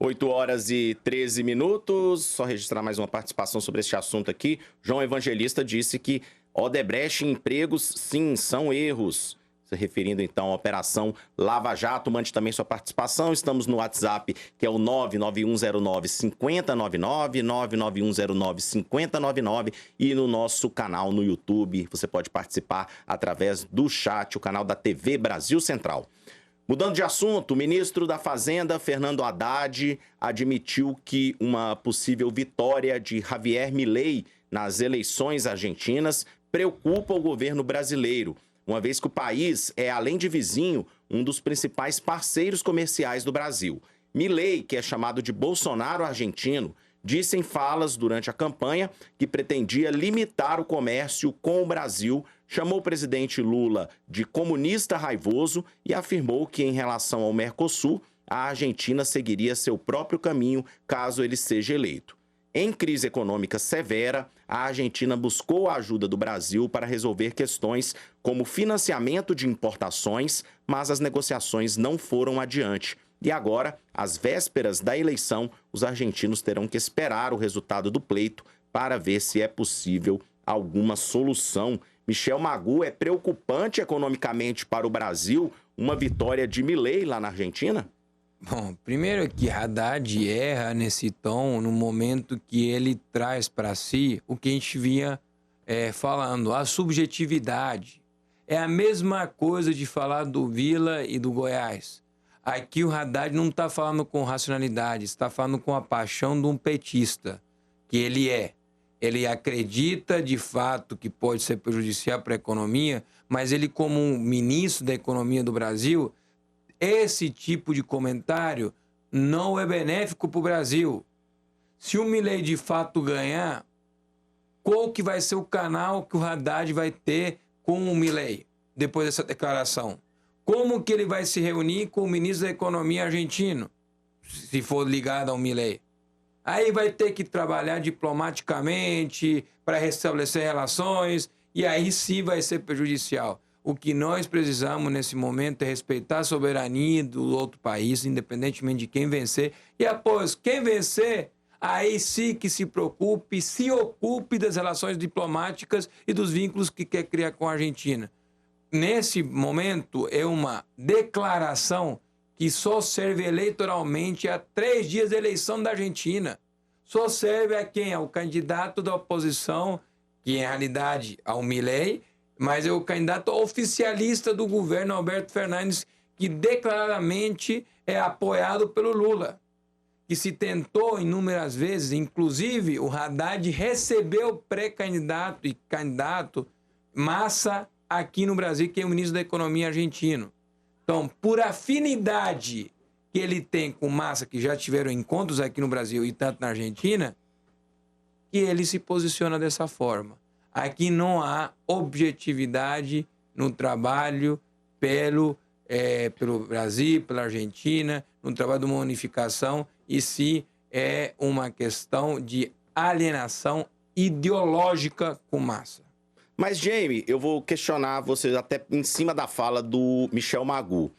8h13. Só registrar mais uma participação sobre este assunto aqui. João Evangelista disse que Odebrecht e empregos, sim, são erros. Se referindo, então, à Operação Lava Jato. Mande também sua participação. Estamos no WhatsApp, que é o 99109-5099, 99109-5099. E no nosso canal no YouTube, você pode participar através do chat, o canal da TV Brasil Central. Mudando de assunto, o ministro da Fazenda, Fernando Haddad, admitiu que uma possível vitória de Javier Milei nas eleições argentinas preocupa o governo brasileiro, uma vez que o país é, além de vizinho, um dos principais parceiros comerciais do Brasil. Milei, que é chamado de Bolsonaro argentino, disse em falas durante a campanha que pretendia limitar o comércio com o Brasil, chamou o presidente Lula de comunista raivoso e afirmou que, em relação ao Mercosul, a Argentina seguiria seu próprio caminho caso ele seja eleito. Em crise econômica severa, a Argentina buscou a ajuda do Brasil para resolver questões como financiamento de importações, mas as negociações não foram adiante. E agora, às vésperas da eleição, os argentinos terão que esperar o resultado do pleito para ver se é possível alguma solução. Michel Magu, é preocupante economicamente para o Brasil uma vitória de Milei lá na Argentina? Bom, primeiro que Haddad erra nesse tom no momento que ele traz para si o que a gente vinha falando, a subjetividade. É a mesma coisa de falar do Vila e do Goiás. Aqui o Haddad não está falando com racionalidade, está falando com a paixão de um petista, que ele é. Ele acredita de fato que pode ser prejudicial para a economia, mas ele, como um ministro da economia do Brasil, esse tipo de comentário não é benéfico para o Brasil. Se o Milei de fato ganhar, qual que vai ser o canal que o Haddad vai ter com o Milei depois dessa declaração? Como que ele vai se reunir com o ministro da Economia argentino, se for ligado ao Milei? Aí vai ter que trabalhar diplomaticamente para restabelecer relações, e aí sim vai ser prejudicial. O que nós precisamos nesse momento é respeitar a soberania do outro país, independentemente de quem vencer. E após quem vencer, aí sim que se preocupe, se ocupe das relações diplomáticas e dos vínculos que quer criar com a Argentina. Nesse momento, é uma declaração que só serve eleitoralmente a 3 dias da eleição da Argentina. Só serve a quem? Ao candidato da oposição, que em realidade é o Milei, mas é o candidato oficialista do governo, Alberto Fernandes, que declaradamente é apoiado pelo Lula, que se tentou inúmeras vezes, inclusive o Haddad recebeu pré-candidato e candidato Massa aqui no Brasil, que é o ministro da Economia argentino. Então, por afinidade que ele tem com Massa, que já tiveram encontros aqui no Brasil e tanto na Argentina, que ele se posiciona dessa forma. Aqui não há objetividade no trabalho pelo Brasil, pela Argentina, no trabalho de uma unificação, e sim é uma questão de alienação ideológica com Massa. Mas, Jamie, eu vou questionar você até em cima da fala do Michel Magu.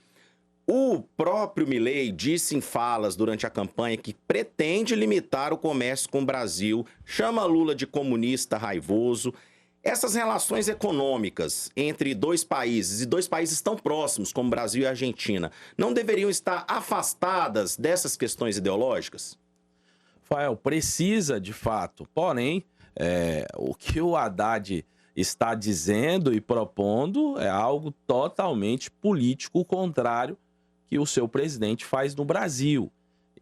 O próprio Milei disse em falas durante a campanha que pretende limitar o comércio com o Brasil, chama Lula de comunista raivoso. Essas relações econômicas entre dois países, e dois países tão próximos como Brasil e Argentina, não deveriam estar afastadas dessas questões ideológicas? Rafael, precisa de fato, porém, o que o Haddad está dizendo e propondo é algo totalmente político, contrário que o seu presidente faz no Brasil.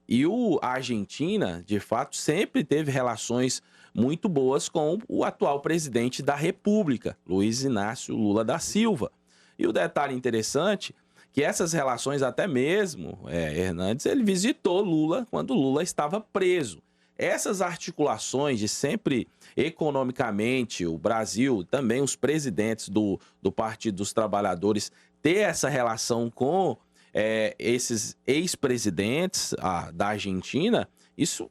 E a Argentina, de fato, sempre teve relações muito boas com o atual presidente da República, Luiz Inácio Lula da Silva. E o detalhe interessante que essas relações, até mesmo, Hernandes, ele visitou Lula quando Lula estava preso. Essas articulações de sempre, economicamente, o Brasil, também os presidentes do Partido dos Trabalhadores, ter essa relação com esses ex-presidentes da Argentina, isso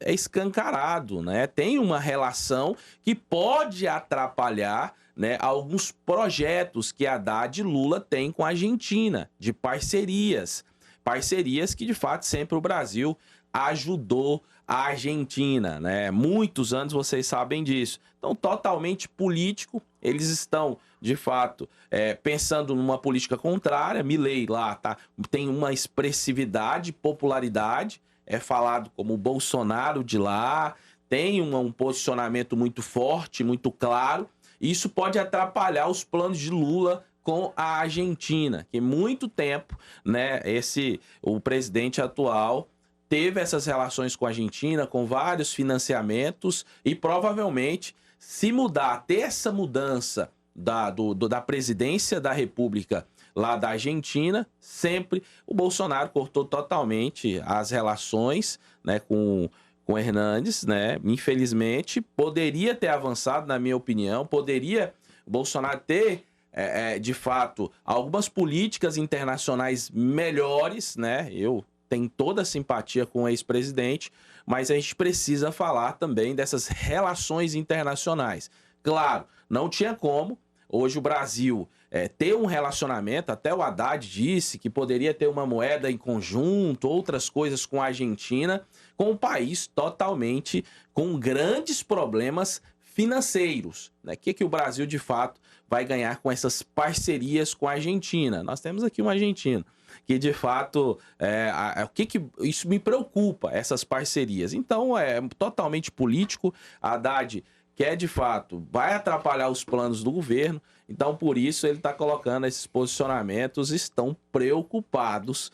é escancarado, né? Tem uma relação que pode atrapalhar, né, alguns projetos que Haddad e Lula têm com a Argentina, de parcerias parcerias que, de fato, sempre o Brasil ajudou a Argentina, né? Muitos anos vocês sabem disso. Então, totalmente político, eles estão, de fato, pensando numa política contrária. Milei lá tem uma expressividade, popularidade, é falado como o Bolsonaro de lá, tem um posicionamento muito forte, muito claro. Isso pode atrapalhar os planos de Lula com a Argentina, que muito tempo, né, o presidente atual teve essas relações com a Argentina, com vários financiamentos, e provavelmente, se mudar, ter essa mudança da presidência da República lá da Argentina, sempre o Bolsonaro cortou totalmente as relações, né, com Hernandes, né? Infelizmente, poderia ter avançado, na minha opinião, poderia o Bolsonaro ter, de fato, algumas políticas internacionais melhores, né? Eu tenho toda a simpatia com o ex-presidente, mas a gente precisa falar também dessas relações internacionais. Claro, não tinha como hoje o Brasil ter um relacionamento, até o Haddad disse que poderia ter uma moeda em conjunto, outras coisas com a Argentina, com um país totalmente com grandes problemas financeiros, né? O que o Brasil, de fato, vai ganhar com essas parcerias com a Argentina? Nós temos aqui um argentino que, de fato, isso me preocupa, essas parcerias. Então, é totalmente político. Haddad quer, de fato, vai atrapalhar os planos do governo. Então, por isso, ele está colocando esses posicionamentos, estão preocupados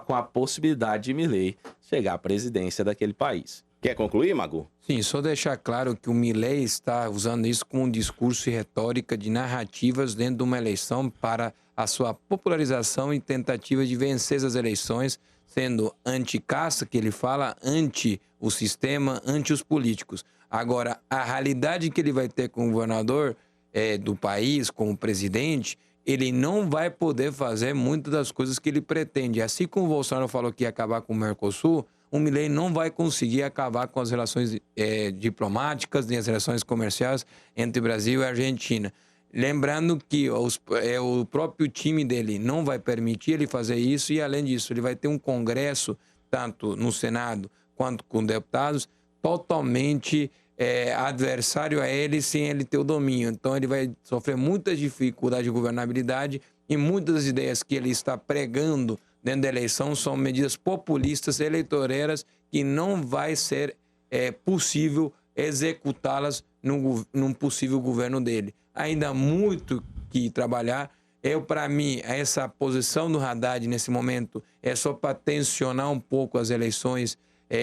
com a possibilidade de Milei chegar à presidência daquele país. Quer concluir, Magu? Sim, só deixar claro que o Milei está usando isso como um discurso e retórica de narrativas dentro de uma eleição para a sua popularização e tentativa de vencer as eleições, sendo anti-caça, que ele fala, anti o sistema, anti os políticos. Agora, a realidade que ele vai ter com o governador do país, como presidente, ele não vai poder fazer muitas das coisas que ele pretende. Assim como o Bolsonaro falou que ia acabar com o Mercosul, o Milei não vai conseguir acabar com as relações diplomáticas nem as relações comerciais entre Brasil e Argentina. Lembrando que o próprio time dele não vai permitir ele fazer isso e, além disso, ele vai ter um congresso, tanto no Senado quanto com deputados, totalmente adversário a ele, sem ele ter o domínio. Então, ele vai sofrer muitas dificuldades de governabilidade e muitas das ideias que ele está pregando dentro da eleição são medidas populistas, eleitoreiras, que não vai ser possível executá-las num possível governo dele. Ainda há muito que trabalhar. Para mim, essa posição do Haddad nesse momento é só para tensionar um pouco as eleições.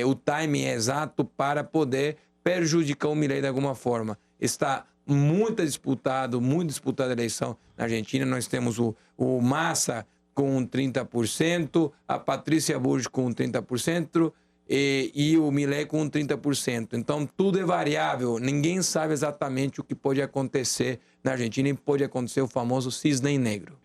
O timing é exato para poder prejudicar o Milei de alguma forma. Está muito disputada a eleição na Argentina. Nós temos o Massa com 30%, a Patrícia Burge com 30% e o Milei com 30%. Então, tudo é variável. Ninguém sabe exatamente o que pode acontecer na Argentina e pode acontecer o famoso cisne negro.